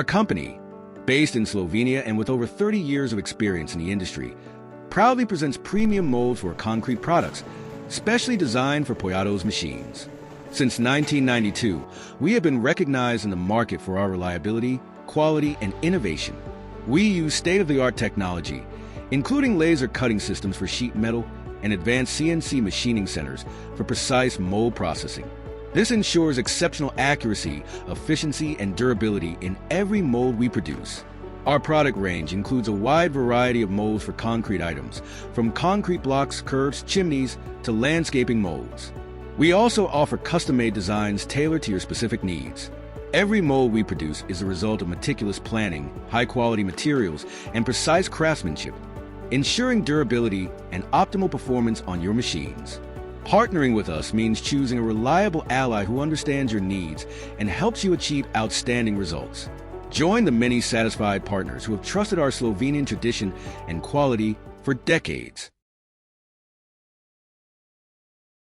Our company, based in Slovenia and with over 30 years of experience in the industry, proudly presents premium molds for concrete products, specially designed for Poyatos machines. Since 1992, we have been recognized in the market for our reliability, quality, and innovation. We use state-of-the-art technology, including laser cutting systems for sheet metal and advanced CNC machining centers for precise mold processing. This ensures exceptional accuracy, efficiency, and durability in every mold we produce. Our product range includes a wide variety of molds for concrete items, from concrete blocks, curbs, chimneys, to landscaping molds. We also offer custom-made designs tailored to your specific needs. Every mold we produce is a result of meticulous planning, high-quality materials, and precise craftsmanship, ensuring durability and optimal performance on your machines. Partnering with us means choosing a reliable ally who understands your needs and helps you achieve outstanding results. Join the many satisfied partners who have trusted our Slovenian tradition and quality for decades.